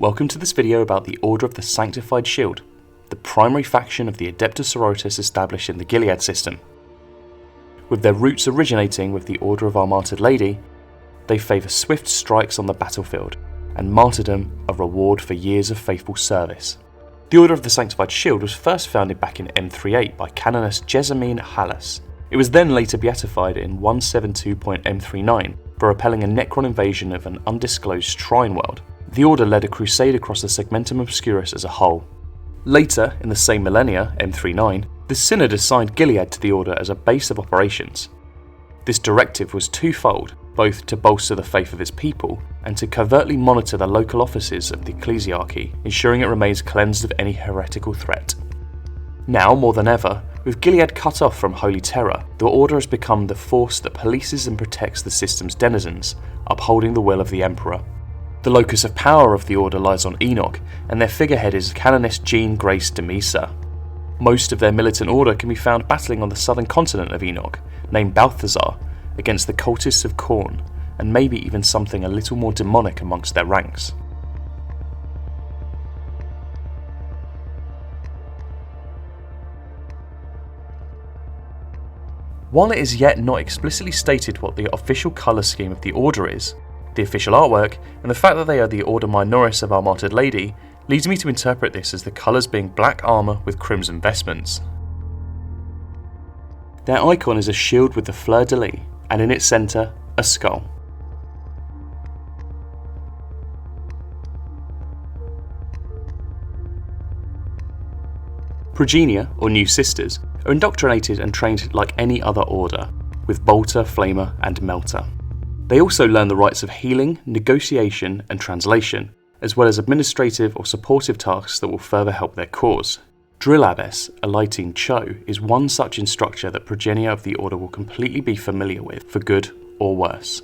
Welcome to this video about the Order of the Sanctified Shield, the primary faction of the Adepta Sororitas established in the Gilead System. With their roots originating with the Order of Our Martyred Lady, they favour swift strikes on the battlefield, and martyrdom a reward for years of faithful service. The Order of the Sanctified Shield was first founded back in M38 by Canoness Jessamine Hallas. It was then later beatified in 172.M39 for repelling a Necron invasion of an undisclosed shrine world. The Order led a crusade across the Segmentum Obscurus as a whole. Later, in the same millennia, M39, the Synod assigned Gilead to the Order as a base of operations. This directive was twofold, both to bolster the faith of its people and to covertly monitor the local offices of the ecclesiarchy, ensuring it remains cleansed of any heretical threat. Now, more than ever, with Gilead cut off from holy terror, the Order has become the force that polices and protects the system's denizens, upholding the will of the Emperor. The locus of power of the Order lies on Enoch, and their figurehead is Canoness Jean Grace de Misa. Most of their militant order can be found battling on the southern continent of Enoch, named Balthazar, against the cultists of Khorne, and maybe even something a little more demonic amongst their ranks. While it is yet not explicitly stated what the official colour scheme of the Order is, the official artwork, and the fact that they are the Order minoris of Our Martyred Lady, leads me to interpret this as the colours being black armour with crimson vestments. Their icon is a shield with the fleur-de-lis, and in its centre, a skull. Progenia, or new sisters, are indoctrinated and trained like any other order, with bolter, flamer, and melter. They also learn the rites of healing, negotiation, and translation, as well as administrative or supportive tasks that will further help their cause. Drill Abbess Elaitine Cho is one such instructor that progenia of the Order will completely be familiar with, for good or worse.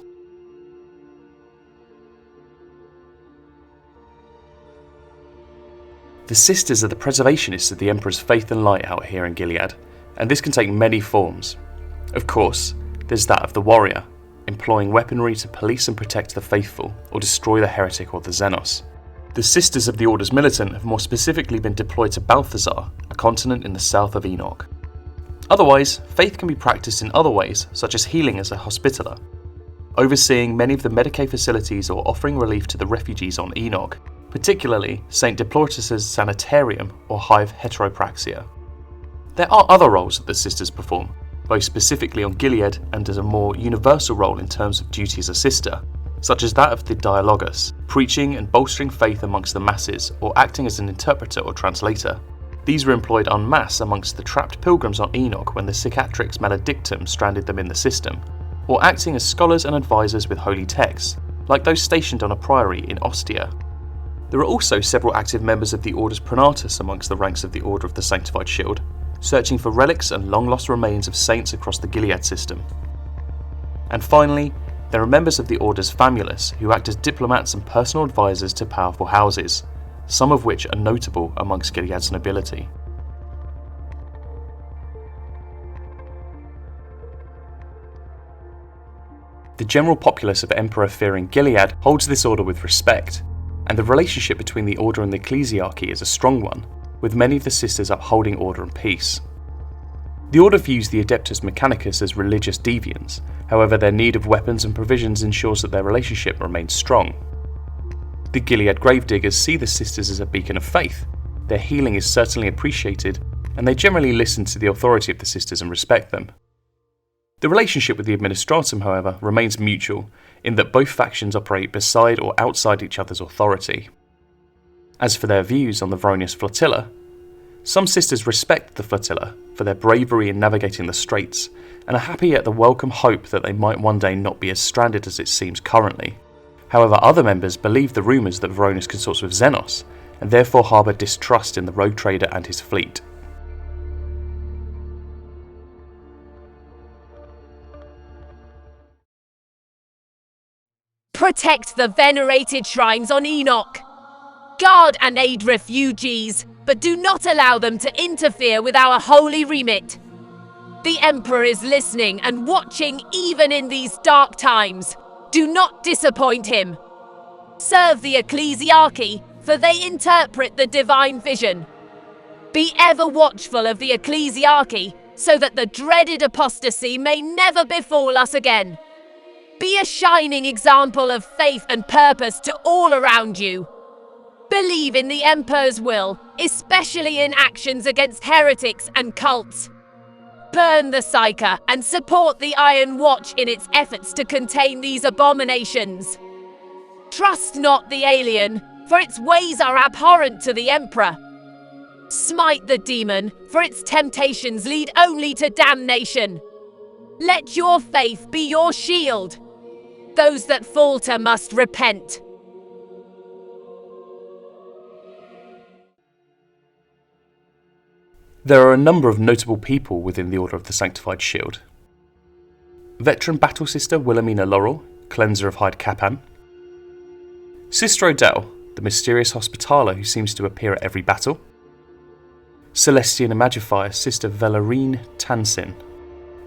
The Sisters are the preservationists of the Emperor's faith and light out here in Gilead, and this can take many forms. Of course, there's that of the warrior, employing weaponry to police and protect the faithful, or destroy the heretic or the Xenos. The Sisters of the Order's militant have more specifically been deployed to Balthazar, a continent in the south of Enoch. Otherwise, faith can be practiced in other ways, such as healing as a hospitaller, overseeing many of the Medicaid facilities or offering relief to the refugees on Enoch, particularly St. Diploratus' sanitarium or hive heteropraxia. There are other roles that the Sisters perform, both specifically on Gilead and as a more universal role in terms of duty as a sister, such as that of the Dialogus, preaching and bolstering faith amongst the masses or acting as an interpreter or translator. These were employed en masse amongst the trapped pilgrims on Enoch when the Cicatrix Maledictum stranded them in the system, or acting as scholars and advisors with holy texts, like those stationed on a priory in Ostia. There are also several active members of the Order's Pronatus amongst the ranks of the Order of the Sanctified Shield, searching for relics and long-lost remains of saints across the Gilead system. And finally, there are members of the Order's Famulus who act as diplomats and personal advisors to powerful houses, some of which are notable amongst Gilead's nobility. The general populace of Emperor-fearing Gilead holds this order with respect, and the relationship between the Order and the ecclesiarchy is a strong one, with many of the sisters upholding order and peace. The Order views the Adeptus Mechanicus as religious deviants, however their need of weapons and provisions ensures that their relationship remains strong. The Gilead Gravediggers see the sisters as a beacon of faith, their healing is certainly appreciated, and they generally listen to the authority of the sisters and respect them. The relationship with the Administratum, however, remains mutual, in that both factions operate beside or outside each other's authority. As for their views on the Veronius flotilla, some sisters respect the flotilla for their bravery in navigating the straits, and are happy at the welcome hope that they might one day not be as stranded as it seems currently. However, other members believe the rumours that Veronius consorts with Xenos, and therefore harbour distrust in the rogue trader and his fleet. Protect the venerated shrines on Enoch. Guard and aid refugees, but do not allow them to interfere with our holy remit. The Emperor is listening and watching even in these dark times. Do not disappoint him. Serve the ecclesiarchy, for they interpret the divine vision. Be ever watchful of the ecclesiarchy, so that the dreaded apostasy may never befall us again. Be a shining example of faith and purpose to all around you. Believe in the Emperor's will, especially in actions against heretics and cults. Burn the Psyker and support the Iron Watch in its efforts to contain these abominations. Trust not the alien, for its ways are abhorrent to the Emperor. Smite the demon, for its temptations lead only to damnation. Let your faith be your shield. Those that falter must repent. There are a number of notable people within the Order of the Sanctified Shield. Veteran Battle Sister Wilhelmina Laurel, Cleanser of Hyde Capan. Sister Odell, the mysterious Hospitaller who seems to appear at every battle. Celestian Imagifier Sister Valerine Tansin,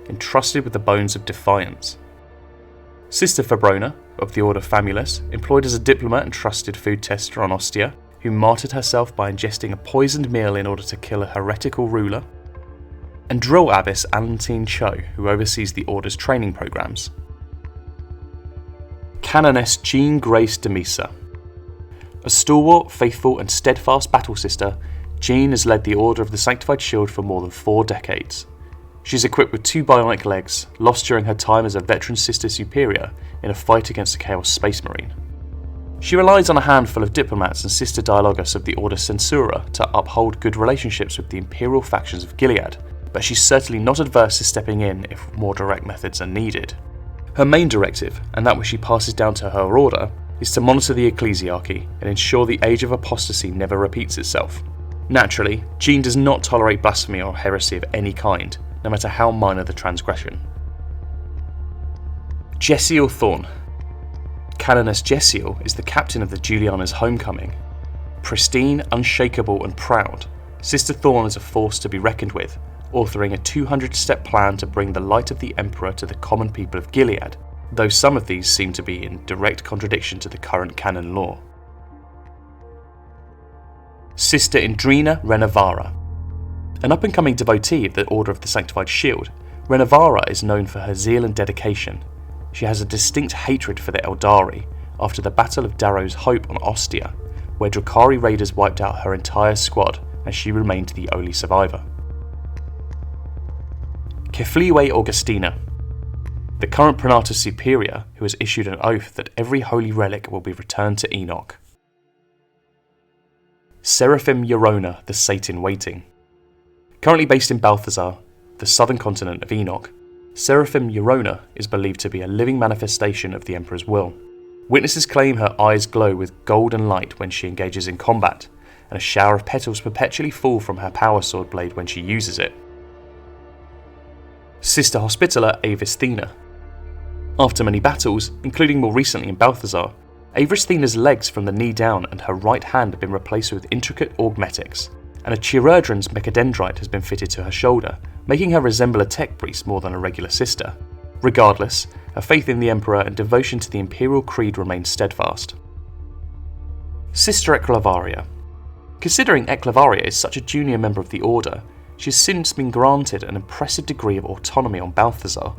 entrusted with the Bones of Defiance. Sister Fabrona, of the Order Famulus, employed as a diplomat and trusted food tester on Ostia, who martyred herself by ingesting a poisoned meal in order to kill a heretical ruler. And Drill Abbess Alantine Cho, who oversees the Order's training programs. Canoness Jean Grace de Misa. A stalwart, faithful and steadfast battle sister, Jean has led the Order of the Sanctified Shield for more than 4 decades. She's equipped with 2 bionic legs, lost during her time as a veteran Sister Superior in a fight against a Chaos Space Marine. She relies on a handful of diplomats and Sister Dialogus of the Order Censura to uphold good relationships with the Imperial factions of Gilead, but she's certainly not adverse to stepping in if more direct methods are needed. Her main directive, and that which she passes down to her Order, is to monitor the ecclesiarchy and ensure the age of apostasy never repeats itself. Naturally, Jean does not tolerate blasphemy or heresy of any kind, no matter how minor the transgression. Jessiel Thorn. Canoness Jessiel is the captain of the Juliana's Homecoming. Pristine, unshakable and proud, Sister Thorn is a force to be reckoned with, authoring a 200-step plan to bring the light of the Emperor to the common people of Gilead, though some of these seem to be in direct contradiction to the current canon law. Sister Indrina Renovara. An up-and-coming devotee of the Order of the Sanctified Shield, Renovara is known for her zeal and dedication. She has a distinct hatred for the Eldari after the Battle of Darrow's Hope on Ostia, where Drakari raiders wiped out her entire squad and she remained the only survivor. Kefliwe Augustina. The current Praetor Superior who has issued an oath that every holy relic will be returned to Enoch. Seraphim Yorona, the Sate-in-Waiting. Currently based in Balthazar, the southern continent of Enoch, Seraphim Yorona is believed to be a living manifestation of the Emperor's will. Witnesses claim her eyes glow with golden light when she engages in combat, and a shower of petals perpetually fall from her power sword blade when she uses it. Sister Hospitaller Avesthina. After many battles, including more recently in Balthazar, Avesthina's legs from the knee down and her right hand have been replaced with intricate augmetics, and a Chirurdran's mechadendrite has been fitted to her shoulder, making her resemble a tech priest more than a regular sister. Regardless, her faith in the Emperor and devotion to the Imperial Creed remains steadfast. Sister Eclavaria. Considering Eclavaria is such a junior member of the Order, she has since been granted an impressive degree of autonomy on Balthazar.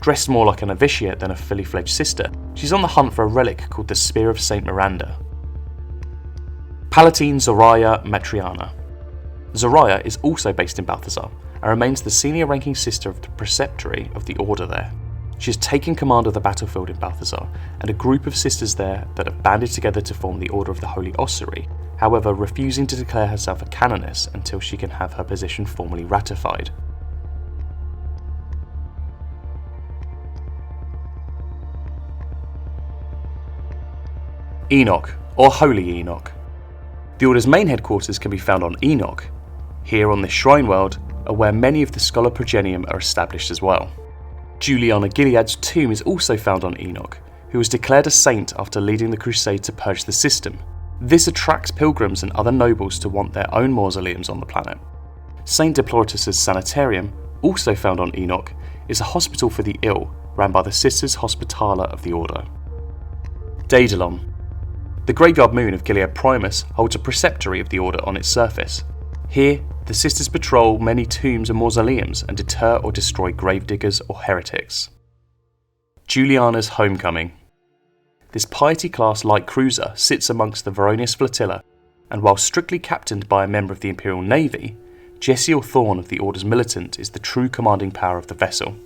Dressed more like a novitiate than a fully fledged sister, she's on the hunt for a relic called the Spear of Saint Miranda. Palatine Zoraya Matriana. Zoraya is also based in Balthazar and remains the senior ranking sister of the preceptory of the Order there. She has taken command of the battlefield in Balthazar and a group of sisters there that have banded together to form the Order of the Holy Ossuary, however refusing to declare herself a canoness until she can have her position formally ratified. Enoch, or Holy Enoch. The Order's main headquarters can be found on Enoch. Here on this shrine world are where many of the Scholar Progenium are established as well. Juliana Gilead's tomb is also found on Enoch, who was declared a saint after leading the crusade to purge the system. This attracts pilgrims and other nobles to want their own mausoleums on the planet. Saint Deploratus' sanitarium, also found on Enoch, is a hospital for the ill, ran by the Sisters Hospitaller of the Order. Daedalon. The graveyard moon of Gilead Primus holds a preceptory of the Order on its surface. Here, the Sisters patrol many tombs and mausoleums and deter or destroy gravediggers or heretics. Juliana's Homecoming. This piety-class light cruiser sits amongst the Veronius flotilla, and while strictly captained by a member of the Imperial Navy, Jesse Thorn of the Order's militant is the true commanding power of the vessel.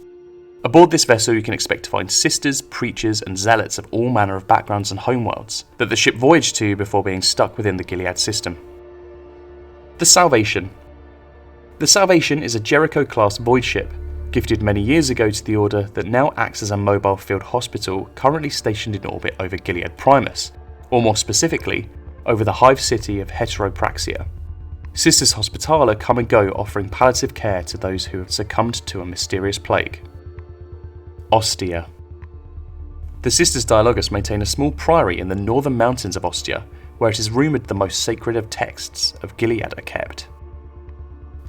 Aboard this vessel you can expect to find sisters, preachers and zealots of all manner of backgrounds and homeworlds that the ship voyaged to before being stuck within the Gilead system. The Salvation. The Salvation is a Jericho-class void ship, gifted many years ago to the Order, that now acts as a mobile field hospital currently stationed in orbit over Gilead Primus, or more specifically, over the hive city of Heteropraxia. Sisters Hospitaller come and go offering palliative care to those who have succumbed to a mysterious plague. Ostia. The Sisters Dialogus maintain a small priory in the northern mountains of Ostia, where it is rumoured the most sacred of texts of Gilead are kept.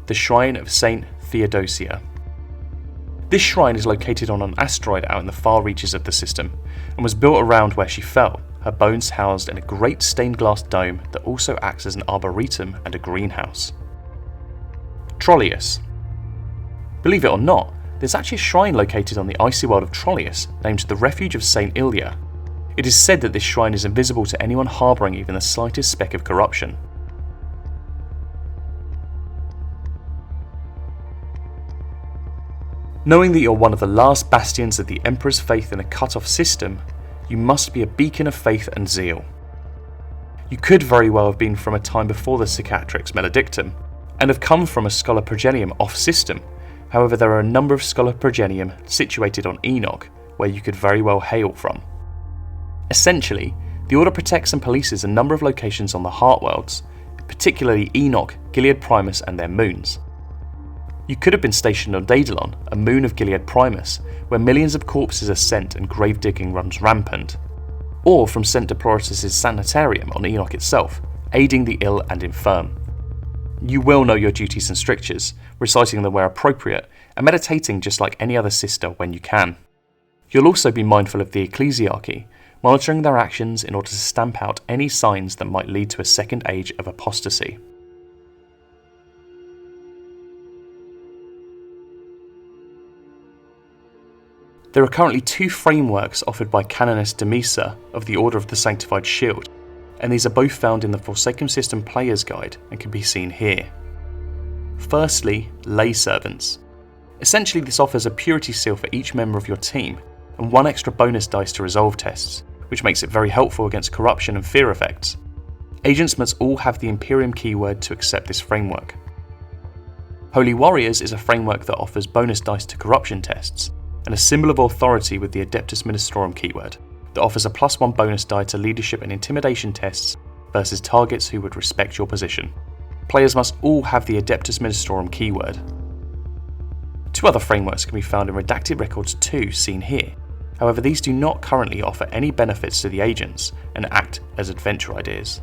The Shrine of Saint Theodosia. This shrine is located on an asteroid out in the far reaches of the system, and was built around where she fell, her bones housed in a great stained glass dome that also acts as an arboretum and a greenhouse. Trollius. Believe it or not, there's actually a shrine located on the icy world of Trollius named the Refuge of Saint Ilya. It is said that this shrine is invisible to anyone harbouring even the slightest speck of corruption. Knowing that you're one of the last bastions of the Emperor's faith in a cut-off system, you must be a beacon of faith and zeal. You could very well have been from a time before the Cicatrix Maledictum, and have come from a Scholar Progenium off-system. However, there are a number of Scholar Progenium situated on Enoch, where you could very well hail from. Essentially, the Order protects and polices a number of locations on the Heartworlds, particularly Enoch, Gilead Primus and their moons. You could have been stationed on Daedalon, a moon of Gilead Primus, where millions of corpses are sent and grave digging runs rampant, or from St. Deploritus' sanitarium on Enoch itself, aiding the ill and infirm. You will know your duties and strictures, reciting them where appropriate, and meditating just like any other sister when you can. You'll also be mindful of the ecclesiarchy, monitoring their actions in order to stamp out any signs that might lead to a second age of apostasy. There are currently 2 frameworks offered by Canoness Demisa of the Order of the Sanctified Shield, and these are both found in the Forsaken System Player's Guide and can be seen here. Firstly, Lay Servants. Essentially, this offers a purity seal for each member of your team, and 1 extra bonus dice to resolve tests, which makes it very helpful against corruption and fear effects. Agents must all have the Imperium keyword to accept this framework. Holy Warriors is a framework that offers bonus dice to corruption tests, and a symbol of authority with the Adeptus Ministorum keyword, that offers a +1 bonus die to leadership and intimidation tests versus targets who would respect your position. Players must all have the Adeptus Ministorum keyword. 2 other frameworks can be found in Redacted Records 2 seen here, however these do not currently offer any benefits to the agents and act as adventure ideas.